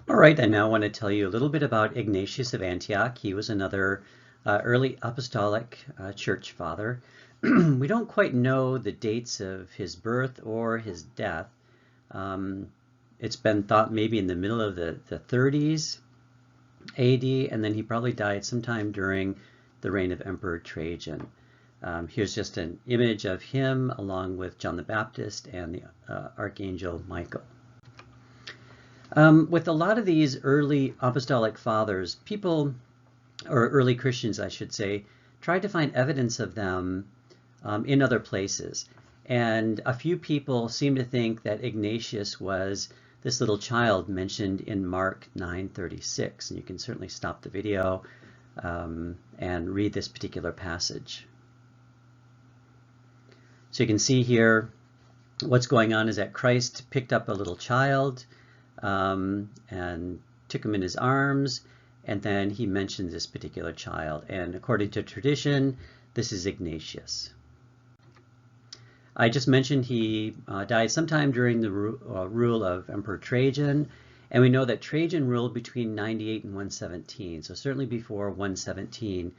All right, I now want to tell you a little bit about Ignatius of Antioch. He was another early apostolic church father. We don't quite know the dates of his birth or his death. It's been thought maybe in the middle of the 30s AD, and then he probably died sometime during the reign of Emperor Trajan. Here's just an image of him along with John the Baptist and the Archangel Michael. With a lot of these early apostolic fathers, people, or early Christians, I should say, tried to find evidence of them in other places. And a few people seem to think that Ignatius was this little child mentioned in Mark 9:36. And you can certainly stop the video and read this particular passage. So you can see here what's going on is that Christ picked up a little child and took him in his arms, and then he mentioned this particular child. And according to tradition, this is Ignatius. I just mentioned he died sometime during the rule of Emperor Trajan, and we know that Trajan ruled between 98 and 117, so certainly before 117,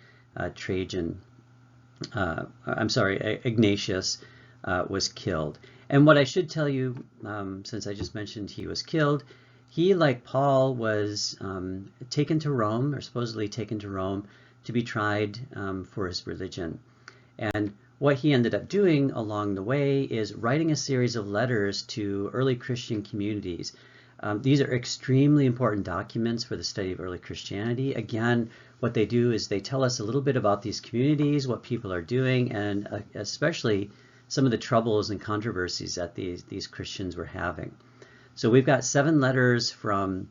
Ignatius was killed. And what I should tell you, since I just mentioned he was killed, he, like Paul, was taken to Rome, or supposedly taken to Rome, to be tried for his religion. And what he ended up doing along the way is writing a series of letters to early Christian communities. These are extremely important documents for the study of early Christianity. Again, what they do is they tell us a little bit about these communities, what people are doing, and especially some of the troubles and controversies that these Christians were having. So we've got 7 letters from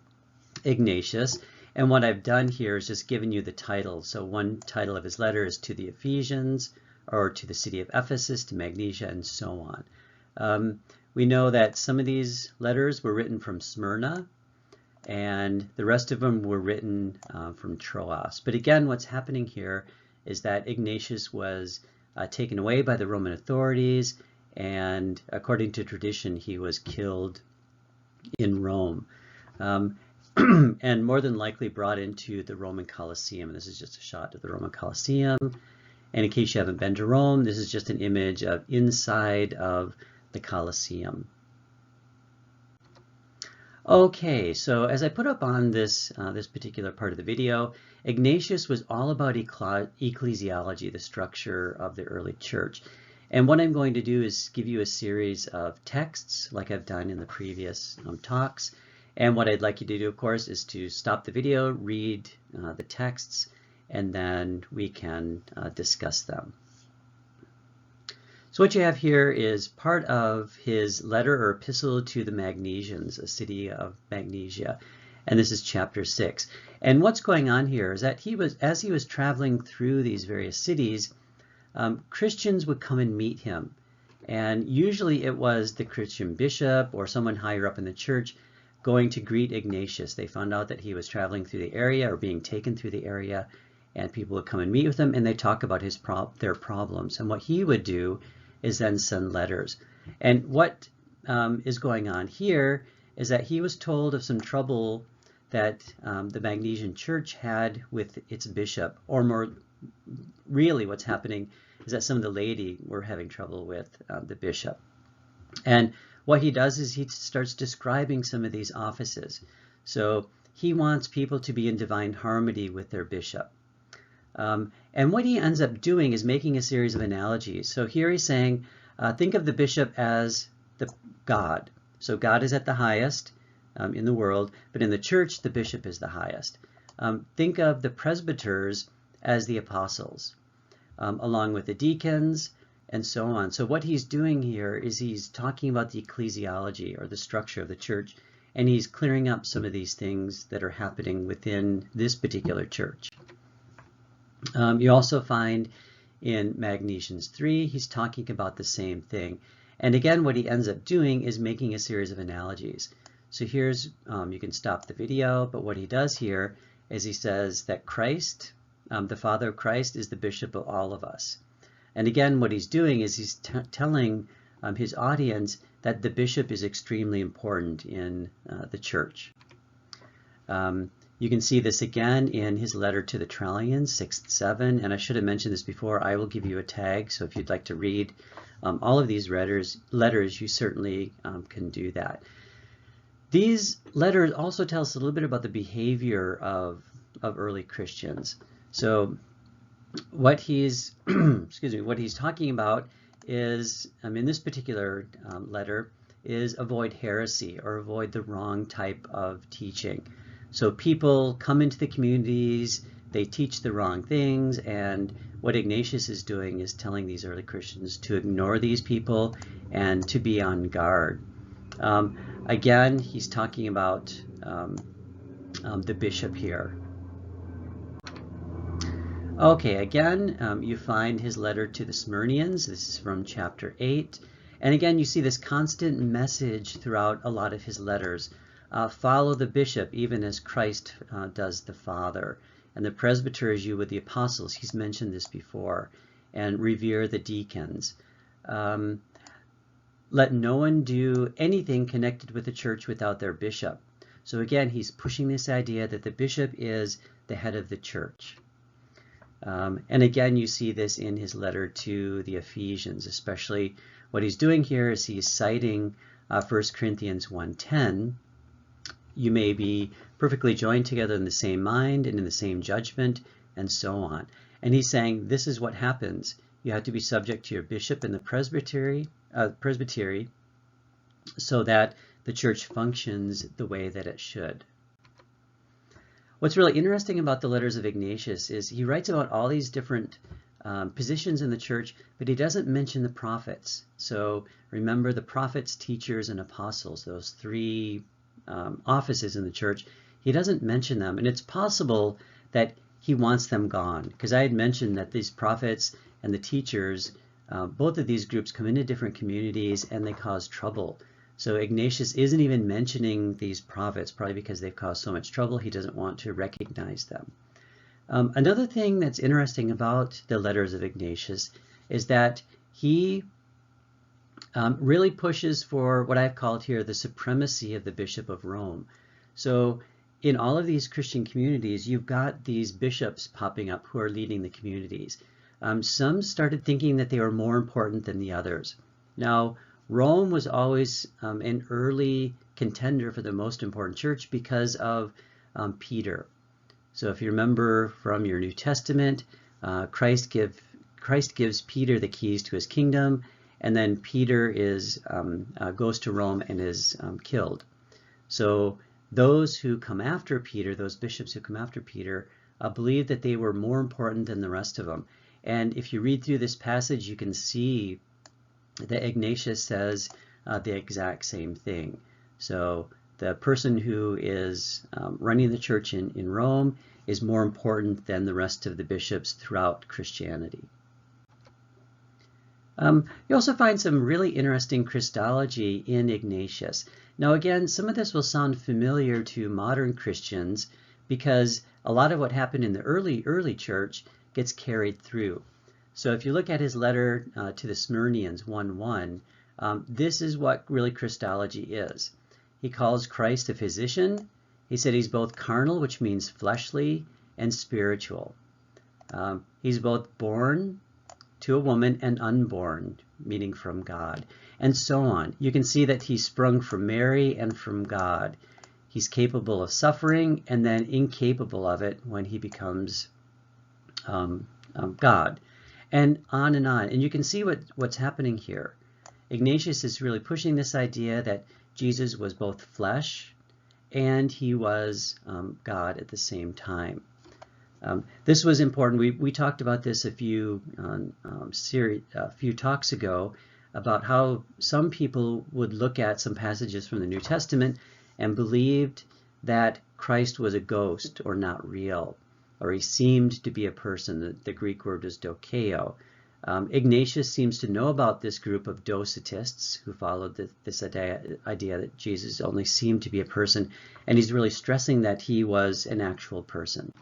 Ignatius, and what I've done here is just given you the titles. So one title of his letter is to the Ephesians, or to the city of Ephesus, to Magnesia, and so on. We know that some of these letters were written from Smyrna, and the rest of them were written from Troas. But again, what's happening here is that Ignatius was taken away by the Roman authorities, and according to tradition, he was killed in Rome, and more than likely brought into the Roman Colosseum. This is just a shot of the Roman Colosseum. And in case you haven't been to Rome, this is just an image of inside of the Colosseum. Okay, so as I put up on this particular part of the video, Ignatius was all about ecclesiology, the structure of the early church. And what I'm going to do is give you a series of texts, like I've done in the previous talks. And what I'd like you to do, of course, is to stop the video, read the texts, and then we can discuss them. So what you have here is part of his letter or epistle to the Magnesians, a city of Magnesia, and this is chapter 6. And what's going on here is that as he was traveling through these various cities, Christians would come and meet him, and usually it was the Christian bishop or someone higher up in the church going to greet Ignatius. They found out that he was traveling through the area or being taken through the area, and people would come and meet with him, and they talk about their problems. And what he would do is then send letters. And what is going on here is that he was told of some trouble that the Magnesian church had with its bishop, or more really what's happening is that some of the laity were having trouble with the bishop. And what he does is he starts describing some of these offices. So he wants people to be in divine harmony with their bishop. And what he ends up doing is making a series of analogies. So here he's saying, think of the bishop as the God. So God is at the highest in the world, but in the church, the bishop is the highest. Think of the presbyters as the apostles, along with the deacons, and so on. So what he's doing here is he's talking about the ecclesiology, or the structure of the church, and he's clearing up some of these things that are happening within this particular church. You also find in Magnesians 3, he's talking about the same thing. And again, what he ends up doing is making a series of analogies. So here's, you can stop the video, but what he does here is he says that Christ, the Father of Christ, is the bishop of all of us. And again, what he's doing is he's telling his audience that the bishop is extremely important in the church. You can see this again in his letter to the Trallians, 6 and 7, and I should have mentioned this before. I will give you a tag, so if you'd like to read all of these letters, you certainly can do that. These letters also tell us a little bit about the behavior of early Christians. So what he's excuse me, what he's talking about is, in this particular letter, is avoid heresy, or avoid the wrong type of teaching. So people come into the communities, they teach the wrong things, and what Ignatius is doing is telling these early Christians to ignore these people and to be on guard. Again, he's talking about the bishop here. Okay, again, you find his letter to the Smyrnians. This is from chapter 8. And again, you see this constant message throughout a lot of his letters. Follow the bishop, even as Christ does the Father. And the presbyters you with the apostles. He's mentioned this before. And revere the deacons. Let no one do anything connected with the church without their bishop. So again, he's pushing this idea that the bishop is the head of the church. And again, you see this in his letter to the Ephesians, especially what he's doing here is he's citing 1 Corinthians 1:10. You may be perfectly joined together in the same mind and in the same judgment, and so on. And he's saying this is what happens. You have to be subject to your bishop in the presbytery, so that the church functions the way that it should. What's really interesting about the letters of Ignatius is he writes about all these different positions in the church, but he doesn't mention the prophets. So remember the prophets, teachers, and apostles, those three offices in the church. He doesn't mention them, and it's possible that he wants them gone, because I had mentioned that these prophets and the teachers, both of these groups come into different communities and they cause trouble. So Ignatius isn't even mentioning these prophets, probably because they've caused so much trouble, he doesn't want to recognize them. Another thing that's interesting about the letters of Ignatius is that he really pushes for what I've called here the supremacy of the Bishop of Rome. So in all of these Christian communities, you've got these bishops popping up who are leading the communities. Some started thinking that they were more important than the others. Now, Rome was always an early contender for the most important church because of Peter. So if you remember from your New Testament, Christ gives Peter the keys to his kingdom, and then Peter goes to Rome and is killed. So those who come after Peter, those bishops who come after Peter, believe that they were more important than the rest of them. And if you read through this passage, you can see that Ignatius says the exact same thing. So the person who is running the church in Rome is more important than the rest of the bishops throughout Christianity. You also find some really interesting Christology in Ignatius. Now again, some of this will sound familiar to modern Christians because a lot of what happened in the early church gets carried through. So if you look at his letter to the Smyrnians 1:1, this is what really Christology is. He calls Christ a physician. He said he's both carnal, which means fleshly, and spiritual. He's both born to a woman and unborn, meaning from God, and so on. You can see that he's sprung from Mary and from God. He's capable of suffering and then incapable of it when he becomes God. And on and on. And you can see what's happening here. Ignatius is really pushing this idea that Jesus was both flesh and he was God at the same time. This was important. We talked about this a few talks ago about how some people would look at some passages from the New Testament and believed that Christ was a ghost or not real, or he seemed to be a person. The Greek word is dokeo. Ignatius seems to know about this group of Docetists who followed this idea that Jesus only seemed to be a person, and he's really stressing that he was an actual person.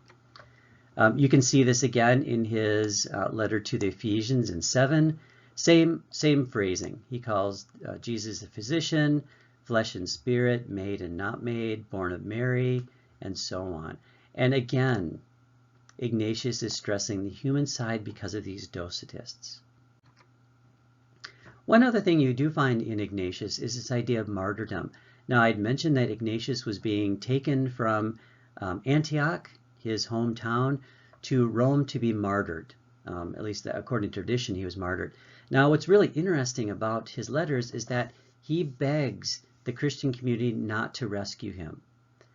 You can see this again in his letter to the Ephesians in 7. Same phrasing. He calls Jesus a physician, flesh and spirit, made and not made, born of Mary, and so on. And again, Ignatius is stressing the human side because of these Docetists. One other thing you do find in Ignatius is this idea of martyrdom. Now, I'd mentioned that Ignatius was being taken from Antioch, his hometown, to Rome to be martyred. At least according to tradition, he was martyred. Now, what's really interesting about his letters is that he begs the Christian community not to rescue him.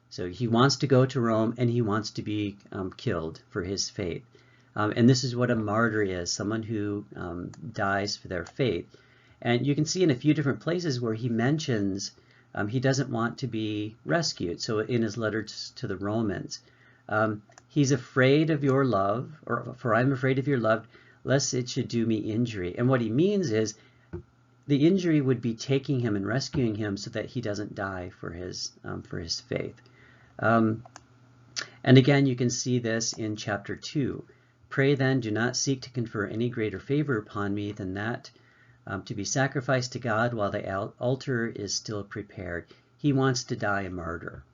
So he wants to go to Rome and he wants to be killed for his faith. And this is what a martyr is, someone who dies for their faith. And you can see in a few different places where he mentions he doesn't want to be rescued. So in his letter to the Romans, he's afraid of your love, or for I'm afraid of your love, lest it should do me injury. And what he means is the injury would be taking him and rescuing him so that he doesn't die for his faith. And again, you can see this in chapter 2. Pray then, do not seek to confer any greater favor upon me than that to be sacrificed to God while the altar is still prepared. He wants to die a martyr.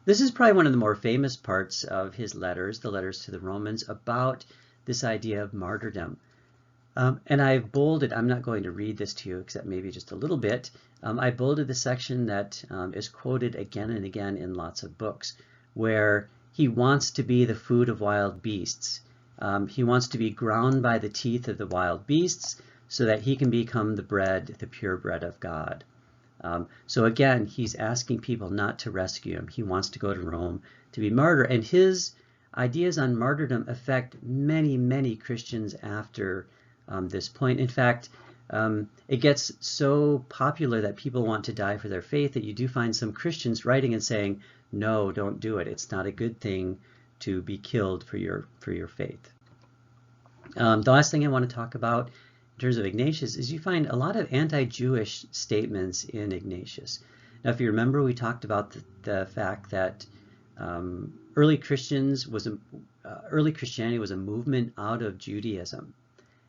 This is probably one of the more famous parts of his letters, the letters to the Romans, about this idea of martyrdom. And I've bolded, I'm not going to read this to you except maybe just a little bit. I bolded the section that is quoted again and again in lots of books, where he wants to be the food of wild beasts. He wants to be ground by the teeth of the wild beasts so that he can become the bread, the pure bread of God. So again, he's asking people not to rescue him. He wants to go to Rome to be martyred. And his ideas on martyrdom affect many, many Christians after this point. In fact, it gets so popular that people want to die for their faith that you do find some Christians writing and saying, no, don't do it. It's not a good thing to be killed for your faith. The last thing I want to talk about in terms of Ignatius is you find a lot of anti-Jewish statements in Ignatius. Now, if you remember, we talked about the fact that early Christianity was a movement out of Judaism.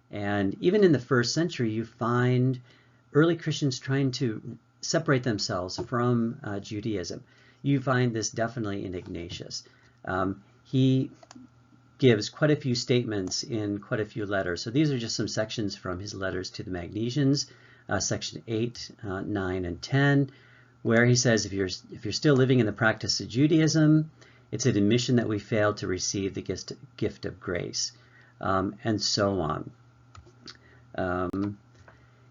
And even in the first century, you find early Christians trying to separate themselves from Judaism. You find this definitely in Ignatius. He gives quite a few statements in quite a few letters. So these are just some sections from his letters to the Magnesians, section 8, 9, and 10, where he says, if you're still living in the practice of Judaism, it's an admission that we failed to receive the gift of grace, and so on.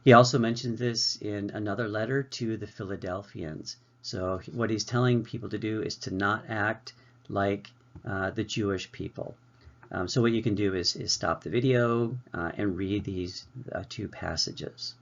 He also mentions this in another letter to the Philadelphians. So what he's telling people to do is to not act like the Jewish people. So what you can do is stop the video and read these two passages.